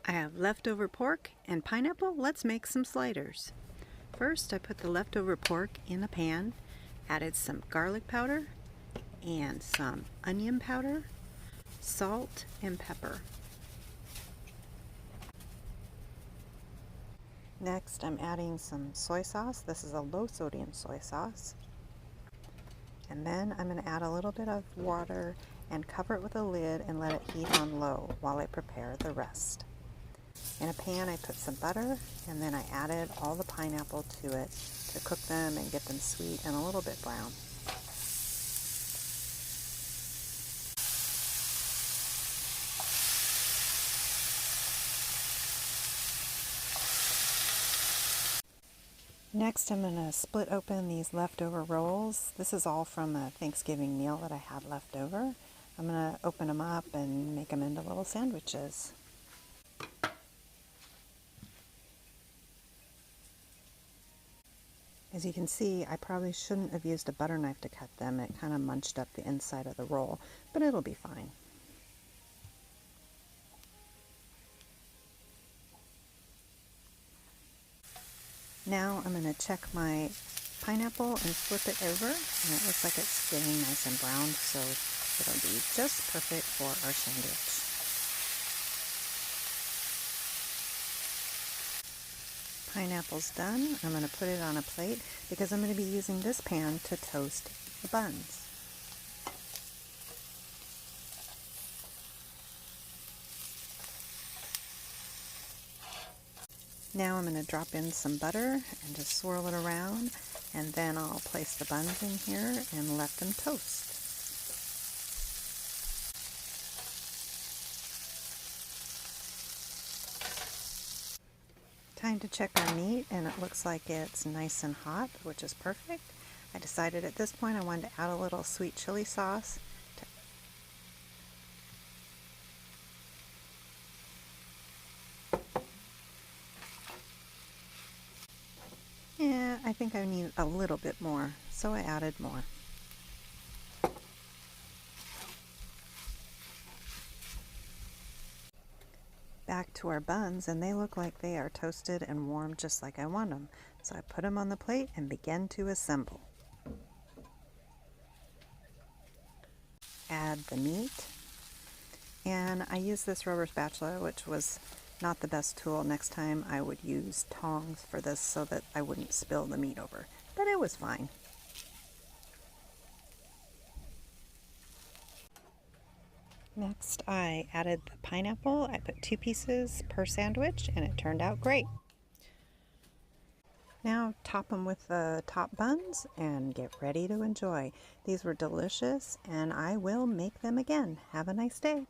I have leftover pork and pineapple. Let's make some sliders. First, I put the leftover pork in a pan, added some garlic powder and some onion powder, salt and pepper. Next, I'm adding some soy sauce. This is a low sodium soy sauce. And then I'm going to add a little bit of water and cover it with a lid and let it heat on low while I prepare the rest. In a pan I put some butter and then I added all the pineapple to it to cook them and get them sweet and a little bit brown. Next I'm going to split open these leftover rolls. This is all from a Thanksgiving meal that I had left over. I'm going to open them up and make them into little sandwiches. As you can see, I probably shouldn't have used a butter knife to cut them. It kind of munched up the inside of the roll, but it'll be fine. Now I'm going to check my pineapple and flip it over, and it looks like it's getting nice and browned, so it'll be just perfect for our sandwich. Pineapple's done. I'm going to put it on a plate because I'm going to be using this pan to toast the buns. Now I'm going to drop in some butter and just swirl it around, and then I'll place the buns in here and let them toast. Time to check our meat, and it looks like it's nice and hot, which is perfect. I decided at this point I wanted to add a little sweet chili sauce. Yeah, I think I need a little bit more, so I added more. Back to our buns, and they look like they are toasted and warm just like I want them. So I put them on the plate and begin to assemble. Add the meat, and I use this rubber spatula, which was not the best tool. Next time I would use tongs for this so that I wouldn't spill the meat over, but it was fine. Next I added the pineapple. I put 2 pieces per sandwich and it turned out great. Now top them with the top buns and get ready to enjoy. These were delicious and I will make them again. Have a nice day.